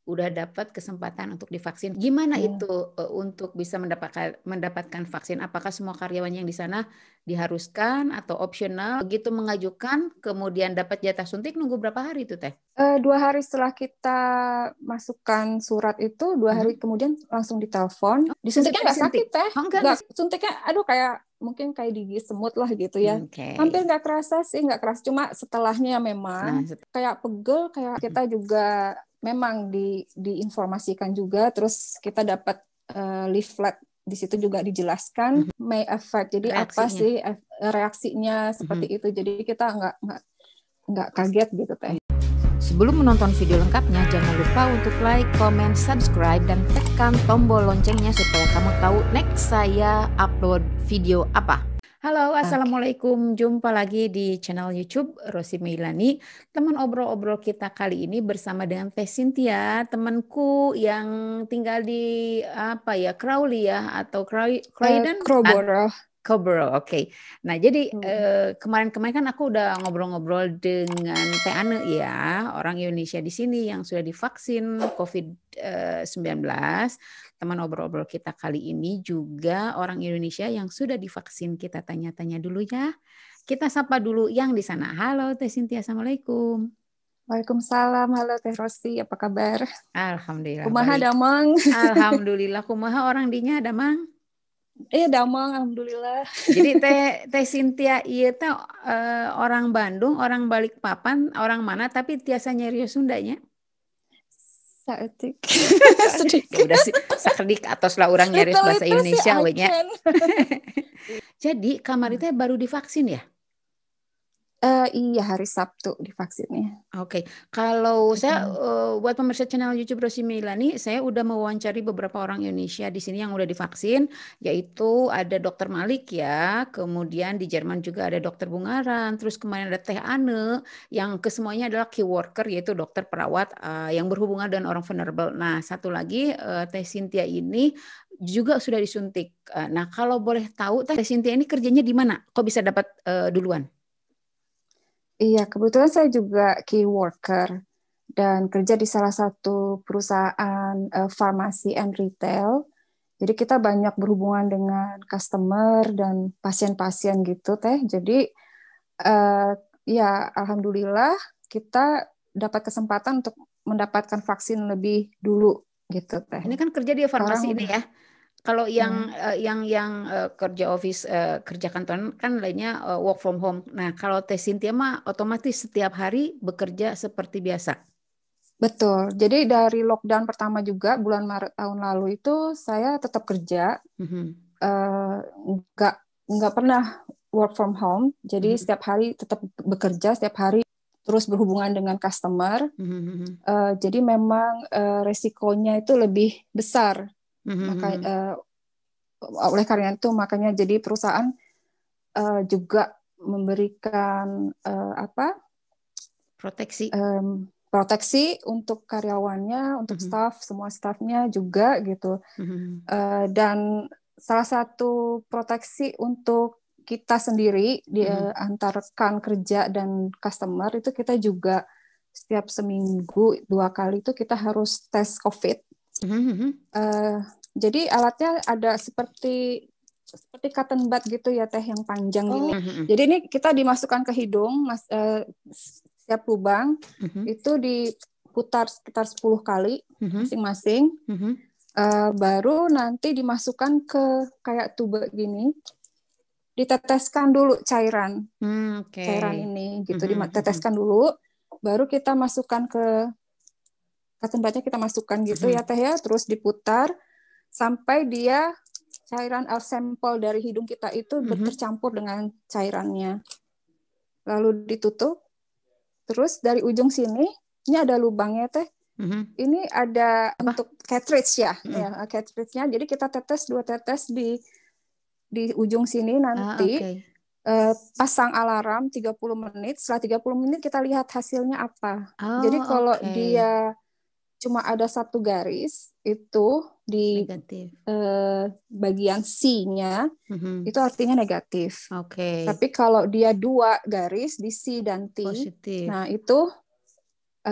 udah dapat kesempatan untuk divaksin. Gimana itu untuk bisa mendapatkan vaksin? Apakah semua karyawan yang di sana diharuskan atau opsional? Begitu mengajukan, kemudian dapat jatah suntik, nunggu berapa hari itu Teh? 2 hari setelah kita masukkan surat itu, 2 hari kemudian langsung ditelepon. Disuntiknya nggak sakit Teh. Nggak, suntiknya kayak mungkin kayak digigit semut lah gitu ya. Hampir nggak kerasa sih, nggak keras. Cuma setelahnya memang kayak pegel, kayak kita juga memang diinformasikan juga. Terus kita dapat leaflet di situ juga dijelaskan may affect. Jadi apa sih reaksinya seperti itu. Jadi kita nggak kaget gitu Teh. Sebelum menonton video lengkapnya, jangan lupa untuk like, comment, subscribe, dan tekan tombol loncengnya supaya kamu tahu next saya upload video apa. Halo, Assalamualaikum. Jumpa lagi di channel YouTube Rosi Meilani. Teman obrol-obrol kita kali ini bersama dengan Teh Cynthia, temanku yang tinggal di Crowley ya, atau Croydon? Cobro, oke. Nah, jadi kemarin-kemarin kan aku udah ngobrol-ngobrol dengan Teh Ane ya, orang Indonesia di sini yang sudah divaksin COVID-19. Teman obrol-obrol kita kali ini juga orang Indonesia yang sudah divaksin. Kita tanya-tanya dulu ya. Kita sapa dulu yang di sana. Halo Teh Cynthia, Assalamualaikum. Waalaikumsalam, halo Teh Rosi, apa kabar? Alhamdulillah kumaha baik. damang. Alhamdulillah, kumaha orang dinya damang. Damang, alhamdulillah. Jadi Teh Cynthia iya teh orang Bandung, orang Balikpapan, orang mana tapi tiasa nyerius Sundanya? Saeutik. Ya udah sih, sakedik atos lah orang nyerius bahasa Indonesia we nya. Jadi kamari teh baru divaksin ya? Iya, hari Sabtu divaksinnya. Oke. Kalau saya buat pemirsa channel YouTube Rosi Meilani, saya udah mewawancari beberapa orang Indonesia di sini yang udah divaksin, yaitu ada Dokter Malik ya, kemudian di Jerman juga ada Dokter Bungaran, terus kemarin ada Teh Ane, yang kesemuanya adalah key worker yaitu dokter perawat yang berhubungan dengan orang vulnerable. Nah, satu lagi Teh Cynthia ini juga sudah disuntik. Nah, kalau boleh tahu Teh Cynthia ini kerjanya di mana? Kok bisa dapat duluan? Iya, kebetulan saya juga key worker dan kerja di salah satu perusahaan farmasi and retail. Jadi kita banyak berhubungan dengan customer dan pasien-pasien gitu Teh. Jadi ya alhamdulillah kita dapat kesempatan untuk mendapatkan vaksin lebih dulu gitu Teh. Ini kan kerja di farmasi ini ya. Kalau yang kerja office, kerja kantoran kan lainnya work from home. Nah, kalau Teh Cynthia mah otomatis setiap hari bekerja seperti biasa. Betul. Jadi dari lockdown pertama juga bulan Maret tahun lalu itu saya tetap kerja. Nggak pernah work from home. Jadi setiap hari tetap bekerja, setiap hari terus berhubungan dengan customer. Jadi memang resikonya itu lebih besar. Oleh karena itu makanya jadi perusahaan juga memberikan proteksi untuk karyawannya, untuk staff, semua staffnya juga gitu. Dan salah satu proteksi untuk kita sendiri di antar rekan kerja dan customer itu kita juga setiap seminggu 2 kali itu kita harus tes COVID. Jadi alatnya ada seperti cotton bud gitu ya Teh, yang panjang gini. Jadi ini kita dimasukkan ke hidung, setiap lubang itu diputar sekitar 10 kali masing-masing. Baru nanti dimasukkan ke kayak tube gini, diteteskan dulu cairan ini gitu, diteteskan dulu, baru kita masukkan ke cotton budnya, kita masukkan gitu ya Teh ya, terus diputar sampai dia cairan sampel dari hidung kita itu tercampur dengan cairannya. Lalu ditutup. Terus dari ujung sini, ini ada lubangnya Teh. Ini ada untuk cartridge ya, cartridge-nya. Jadi kita tetes 2 tetes di ujung sini nanti. Pasang alarm 30 menit. Setelah 30 menit kita lihat hasilnya apa. Jadi kalau dia cuma ada 1 garis itu di bagian C-nya, itu artinya negatif. Tapi kalau dia 2 garis di C dan T, positif. Nah itu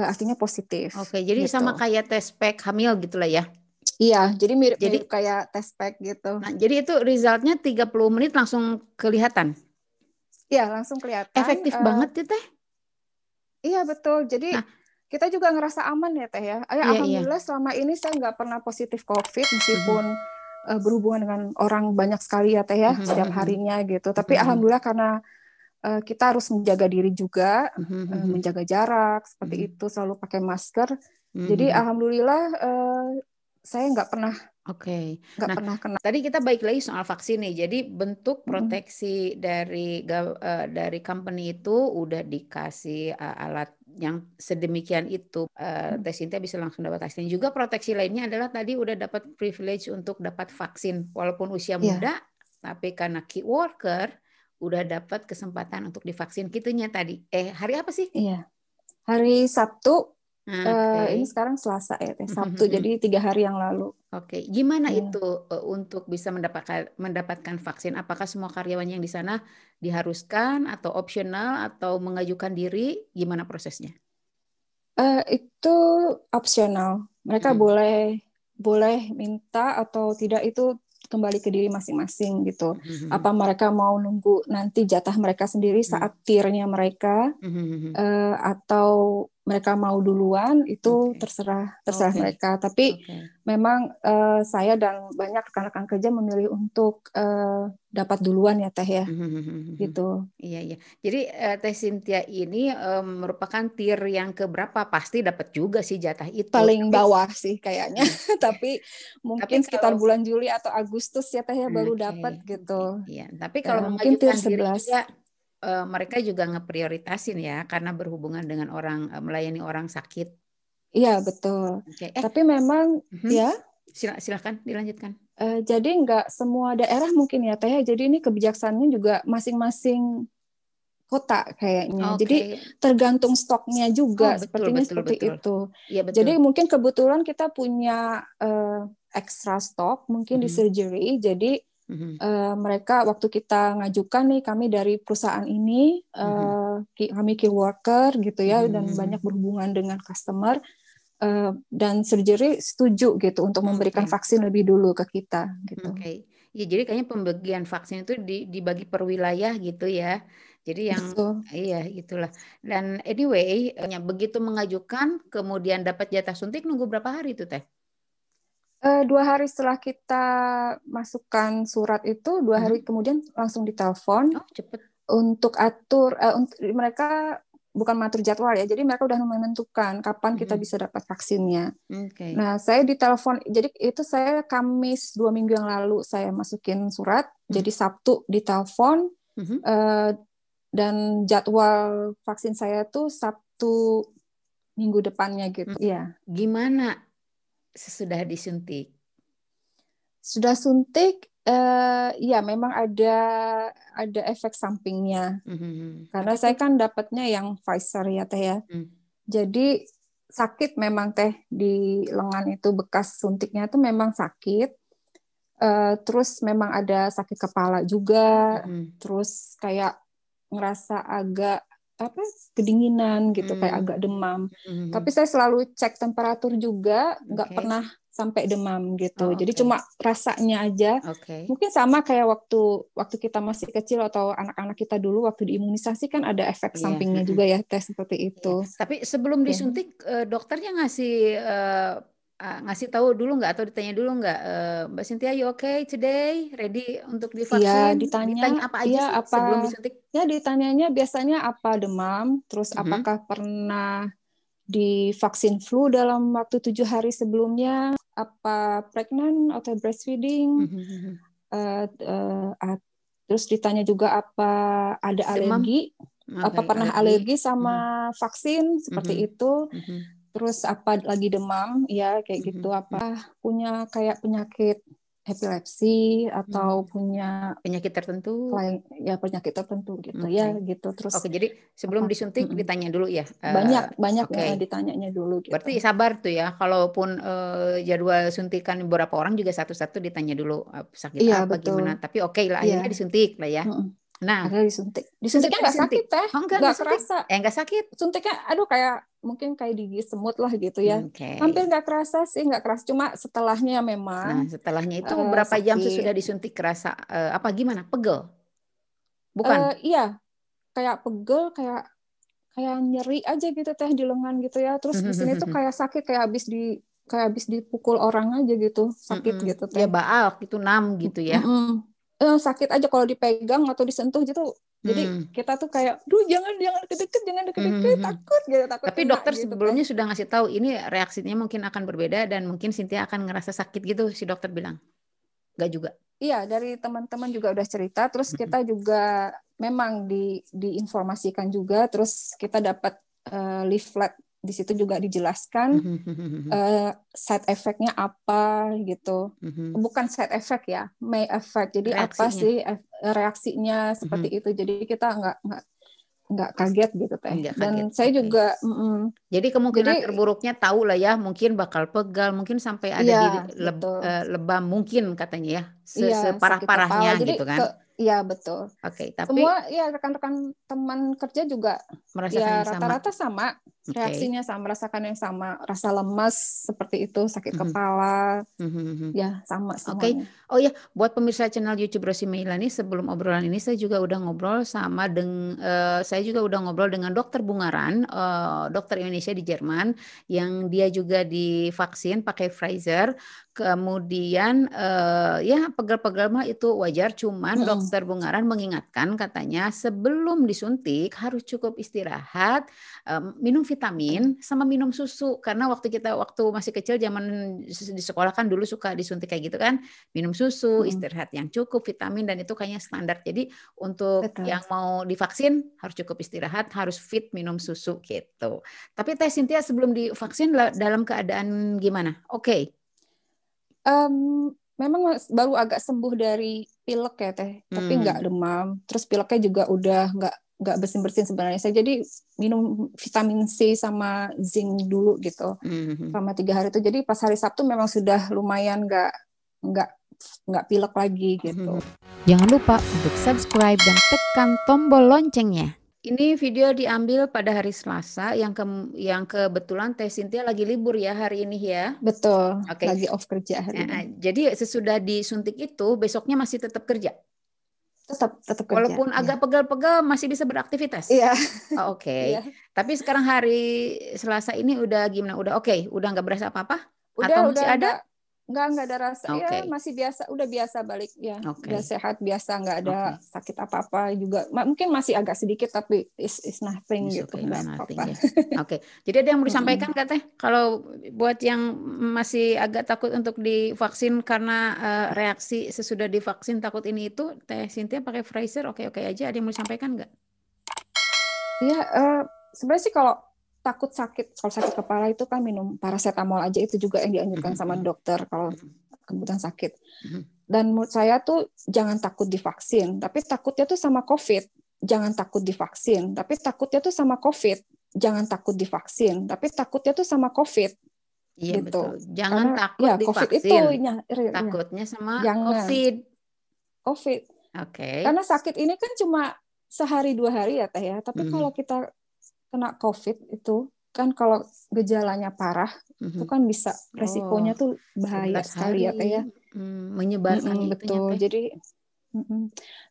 artinya positif. Oke, jadi gitu. sama kayak tes pack hamil gitulah ya? Iya, jadi mirip kayak tes pack gitu. Nah, jadi itu resultnya 30 menit langsung kelihatan? Iya, langsung kelihatan. Efektif banget ya Teh? Iya, betul. Jadi kita juga ngerasa aman ya Teh ya. Alhamdulillah selama ini saya nggak pernah positif COVID, meskipun berhubungan dengan orang banyak sekali ya Teh ya, setiap harinya gitu. Tapi alhamdulillah karena kita harus menjaga diri juga, menjaga jarak, seperti itu, selalu pakai masker. Jadi alhamdulillah saya nggak pernah. Pernah kena. Tadi kita balik lagi soal vaksin nih. Jadi bentuk proteksi dari company itu udah dikasih alat yang sedemikian itu. Teh Cynthia bisa langsung dapat vaksin. Juga proteksi lainnya adalah tadi udah dapat privilege untuk dapat vaksin walaupun usia muda, tapi karena key worker udah dapat kesempatan untuk divaksin gitunya tadi. Hari apa sih? Iya. Hari Sabtu. Ini sekarang Selasa ya, Sabtu. Jadi 3 hari yang lalu. Oke. Gimana itu untuk bisa mendapatkan vaksin? Apakah semua karyawan yang di sana diharuskan atau opsional atau mengajukan diri? Gimana prosesnya? Itu opsional. Mereka boleh minta atau tidak, itu kembali ke diri masing-masing gitu. Apa mereka mau nunggu nanti jatah mereka sendiri saat tiernya mereka, atau mereka mau duluan, itu terserah mereka. Tapi memang saya dan banyak rekan-rekan kerja memilih untuk dapat duluan ya Teh ya. Gitu. Iya. Jadi Teh Cynthia ini merupakan tier yang keberapa? Pasti dapat juga sih jatah itu. Paling bawah sih kayaknya. Tapi mungkin sekitar bulan Juli atau Agustus ya Teh ya baru dapat gitu. Iya. Tapi kalau mungkin tier mengajukan diri 11 juga mereka juga ngeprioritasin ya karena berhubungan dengan orang, melayani orang sakit. Iya betul. Tapi memang ya. Silakan dilanjutkan. Jadi nggak semua daerah mungkin ya Teh. Jadi ini kebijaksanaannya juga masing-masing kota kayaknya. Jadi tergantung stoknya juga, sepertinya seperti itu. Ya, betul. Jadi mungkin kebetulan kita punya extra stok mungkin di surgery. Jadi mereka waktu kita ngajukan nih, kami dari perusahaan ini, kami key worker gitu ya, dan banyak berhubungan dengan customer. Dan surgery setuju gitu untuk memberikan vaksin lebih dulu ke kita gitu. Ya, jadi kayaknya pembagian vaksin itu dibagi per wilayah gitu ya. Jadi yang iya gitulah. Dan anyway, begitu mengajukan kemudian dapat jatah suntik nunggu berapa hari itu Teh? 2 hari setelah kita masukkan surat itu, 2 hari kemudian langsung ditelepon. Cepet. Untuk atur mereka bukan mengatur jadwal ya, jadi mereka udah menentukan kapan kita bisa dapat vaksinnya. Nah, saya ditelepon, jadi itu saya Kamis 2 minggu yang lalu saya masukin surat, jadi Sabtu ditelepon, dan jadwal vaksin saya tuh Sabtu minggu depannya gitu. Ya. Gimana sesudah disuntik? Sudah suntik, ya memang ada efek sampingnya. Karena saya kan dapatnya yang Pfizer ya Teh ya. Jadi sakit memang Teh, di lengan itu bekas suntiknya itu memang sakit. Terus memang ada sakit kepala juga. Terus kayak ngerasa agak kedinginan gitu, kayak agak demam. Tapi saya selalu cek temperatur juga, nggak pernah sampai demam gitu. Jadi cuma rasanya aja. Mungkin sama kayak waktu kita masih kecil atau anak-anak kita dulu waktu diimunisasi kan ada efek sampingnya juga ya Teh, seperti itu. Tapi sebelum disuntik dokternya ngasih tahu dulu nggak, atau ditanya dulu nggak, Mbak Cynthia, you okay today, ready untuk divaksin? Iya, ditanya apa aja sih sebelum disuntik? Ya ditanyanya biasanya apa demam, terus apakah pernah divaksin flu dalam waktu 7 hari sebelumnya, apa pregnant atau breastfeeding, terus ditanya juga apa ada alergi, apa pernah alergi sama vaksin seperti itu, terus apa lagi demam, ya kayak gitu, apa punya kayak penyakit epilepsi atau punya penyakit tertentu, penyakit tertentu gitu ya gitu. Terus jadi sebelum disuntik ditanya dulu ya, banyak ya ditanyanya dulu gitu. Berarti sabar tuh ya, kalaupun jadwal suntikan beberapa orang juga satu-satu ditanya dulu sakit apa, betul. gimana, tapi lah akhirnya disuntik lah ya. Nah, ada disuntiknya nggak sakit teh, nggak kerasa, nggak sakit. Suntiknya, aduh kayak mungkin kayak digigit semut lah gitu ya, hampir nggak kerasa sih, nggak keras, cuma setelahnya memang. Nah, setelahnya itu berapa jam sesudah disuntik kerasa apa gimana? Pegel? Bukan? Iya, kayak pegel, kayak nyeri aja gitu teh di lengan gitu ya, terus di sini tuh kayak sakit, kayak habis dipukul orang aja gitu, sakit gitu teh. Ya baal itu 6 gitu ya. Sakit aja kalau dipegang atau disentuh gitu. Jadi kita tuh kayak, jangan deket-deket, takut gitu, takut. Tapi kena, dokter gitu, sebelumnya sudah ngasih tahu ini reaksinya mungkin akan berbeda dan mungkin Cynthia akan ngerasa sakit gitu, si dokter bilang. Enggak juga. Iya, dari teman-teman juga udah cerita, terus kita juga memang diinformasikan juga, terus kita dapat leaflet di situ juga dijelaskan side effect-nya apa gitu. Bukan side effect ya, may effect. Jadi reaksinya. Apa sih reaksinya seperti itu. Jadi kita nggak kaget gitu teh. Dan saya juga jadi kemungkinan terburuknya tahu lah ya, mungkin bakal pegal, mungkin sampai ada di lebam mungkin katanya ya. Separah-parahnya gitu kan. Iya betul. Tapi semua ya rekan-rekan teman kerja juga merasakan ya rata-rata sama. Reaksinya sama, merasakan yang sama, rasa lemas seperti itu, sakit kepala, ya sama semuanya. Oh ya, buat pemirsa channel YouTube Rosi Meilani, sebelum obrolan ini saya juga udah ngobrol dengan Dokter Bungaran, dokter Indonesia di Jerman, yang dia juga divaksin pakai Pfizer. Kemudian ya pegel-pegel mah itu wajar, cuman Dokter Bungaran mengingatkan katanya sebelum disuntik harus cukup istirahat, minum vitamin sama minum susu, karena waktu masih kecil zaman di sekolah kan dulu suka disuntik kayak gitu kan, minum susu, istirahat yang cukup, vitamin, dan itu kayaknya standar. Jadi untuk yang mau divaksin harus cukup istirahat, harus fit, minum susu gitu. Tapi Teh Cynthia sebelum divaksin dalam keadaan gimana? Memang baru agak sembuh dari pilek ya Teh, tapi nggak demam. Terus pileknya juga udah nggak bersin-bersin sebenarnya. Saya jadi minum vitamin C sama zinc dulu gitu selama 3 hari itu. Jadi pas hari Sabtu memang sudah lumayan nggak pilek lagi gitu. Jangan lupa untuk subscribe dan tekan tombol loncengnya. Ini video diambil pada hari Selasa yang kebetulan Teh Cynthia lagi libur ya hari ini ya. Betul. Lagi off kerja hari ini. Jadi sesudah disuntik itu besoknya masih tetap kerja. Tetap kerja. Walaupun agak pegal-pegal masih bisa beraktivitas. Iya. Iya. Tapi sekarang hari Selasa ini udah gimana? Udah udah nggak berasa apa-apa? Atau masih ada? Nggak ada rasa, ya masih biasa, udah biasa balik ya, udah sehat biasa, nggak ada sakit apa-apa juga, mungkin masih agak sedikit tapi is nothing gitu, nggak apa-apa. Jadi ada yang mau disampaikan nggak Teh? Kalau buat yang masih agak takut untuk divaksin karena reaksi sesudah divaksin takut ini itu, Teh Cynthia pakai Pfizer oke aja, ada yang mau disampaikan nggak? Iya, sebenarnya sih kalau sakit kepala itu kan minum paracetamol aja, itu juga yang dianjurkan sama dokter kalau kemudian sakit. Dan menurut saya tuh jangan takut divaksin, tapi takutnya tuh sama COVID. Jangan takut divaksin, tapi takutnya tuh sama COVID. Jangan takut divaksin, tapi takutnya tuh sama COVID. Iya gitu. Betul. Jangan takut divaksin. COVID itu takutnya sama COVID. Karena sakit ini kan cuma sehari 2 hari ya Teh ya. Tapi kalau kita kena COVID itu kan kalau gejalanya parah itu kan bisa resikonya tuh bahaya sekali ya Teh ya. Menyebarkan betul. Jadi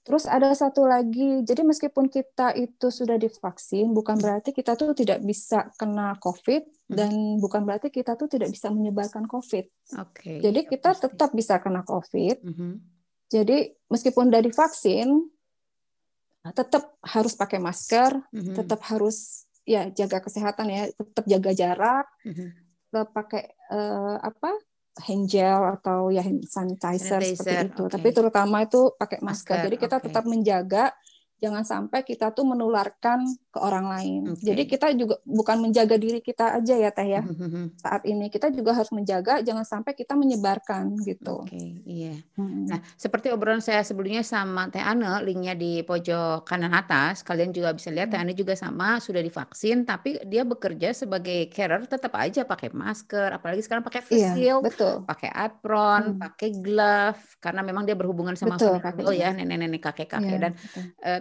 terus ada satu lagi, jadi meskipun kita itu sudah divaksin bukan berarti kita tuh tidak bisa kena COVID dan bukan berarti kita tuh tidak bisa menyebarkan COVID. Jadi kita tetap bisa kena COVID. Jadi meskipun udah divaksin tetap harus pakai masker, tetap harus ya jaga kesehatan ya, tetap jaga jarak, tetap pakai hand gel atau ya hand sanitizer seperti itu. Tapi terutama itu pakai masker. Jadi kita tetap menjaga jangan sampai kita tuh menularkan ke orang lain. Jadi kita juga bukan menjaga diri kita aja ya Teh ya. Saat ini kita juga harus menjaga jangan sampai kita menyebarkan gitu. Iya. Nah, seperti obrolan saya sebelumnya sama Teh Ane, linknya di pojok kanan atas, kalian juga bisa lihat Teh Ane juga sama sudah divaksin, tapi dia bekerja sebagai carer tetap aja pakai masker, apalagi sekarang pakai face shield, pakai apron, pakai glove, karena memang dia berhubungan sama vulnerable ya, nenek-nenek, kakek-kakek. Dan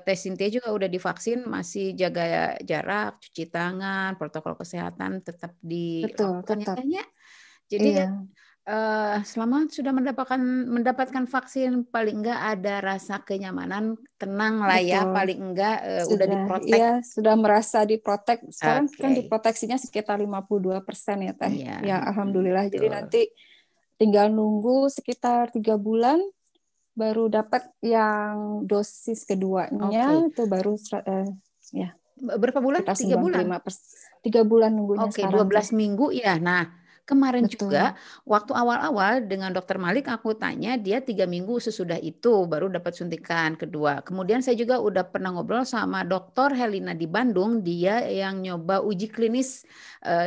Teh Cynthia juga udah divaksin, masih jaga jarak, cuci tangan, protokol kesehatan tetap dilakukan ya. Jadi selama sudah mendapatkan vaksin, paling enggak ada rasa kenyamanan, tenang lah ya, paling enggak udah diprotek. Iya, sudah merasa diprotek. Sekarang kan diproteksinya sekitar 52% ya Teh. Ya alhamdulillah. Jadi nanti tinggal nunggu sekitar 3 bulan baru dapat yang dosis keduanya, itu baru ya. Berapa bulan? 3 bulan? 3 bulan nunggunya sekarang. 12 minggu ya. Nah, kemarin juga waktu awal-awal dengan Dokter Malik aku tanya, dia 3 minggu sesudah itu baru dapat suntikan kedua. Kemudian saya juga udah pernah ngobrol sama Dokter Helina di Bandung, dia yang nyoba uji klinis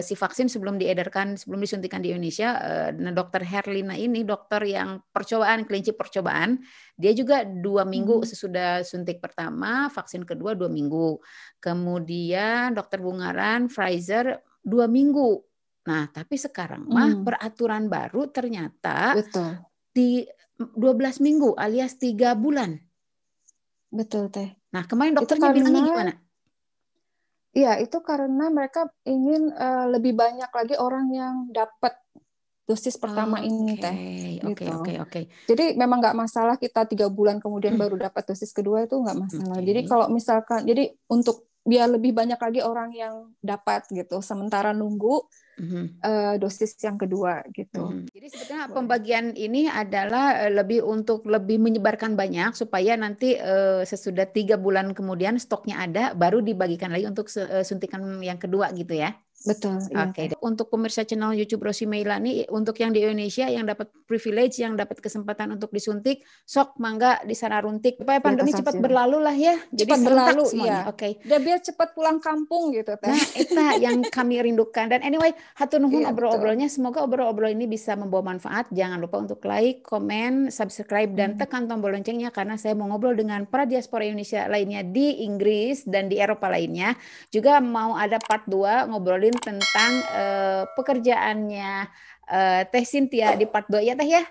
si vaksin sebelum diedarkan, sebelum disuntikan di Indonesia. Nah, Dokter Helina ini dokter yang percobaan, kelinci percobaan, dia juga 2 minggu sesudah suntik pertama, vaksin kedua 2 minggu. Kemudian Dokter Bungaran, Pfizer 2 minggu. Nah, tapi sekarang mah peraturan baru ternyata di 12 minggu alias 3 bulan. Betul Teh. Nah, kemarin dokternya bilangnya gimana? Iya, itu karena mereka ingin lebih banyak lagi orang yang dapat dosis pertama ini Teh. Oke. Jadi memang nggak masalah kita 3 bulan kemudian baru dapat dosis kedua, itu nggak masalah. Jadi kalau misalkan, jadi untuk biar lebih banyak lagi orang yang dapat gitu, sementara nunggu dosis yang kedua gitu. Jadi sebetulnya pembagian ini adalah lebih untuk lebih menyebarkan banyak supaya nanti sesudah 3 bulan kemudian stoknya ada, baru dibagikan lagi untuk suntikan yang kedua gitu ya. Betul. Oke. Untuk pemirsa channel YouTube Rosi Meilani, untuk yang di Indonesia yang dapat privilege, yang dapat kesempatan untuk disuntik, sok mangga di sana runtik. Supaya pandemi cepat berlalu lah ya. Jadi cepat berlalu semuanya. Oke. Dan biar cepat pulang kampung gitu Teh. Nah, itu yang kami rindukan. Dan anyway, hatur nuhun obrol-obrolnya. Semoga obrol-obrol ini bisa membawa manfaat. Jangan lupa untuk like, komen, subscribe, dan tekan tombol loncengnya karena saya mau ngobrol dengan para diaspora Indonesia lainnya di Inggris dan di Eropa lainnya. Juga mau ada part 2 ngobrolin tentang pekerjaannya Teh Cynthia di part 2 ya Teh ya.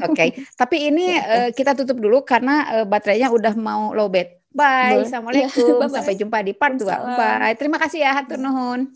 Oke. Tapi ini kita tutup dulu karena baterainya udah mau lowbat. Bye. Assalamualaikum. Sampai jumpa di part 2. Bye. Terima kasih ya. Hatur nuhun.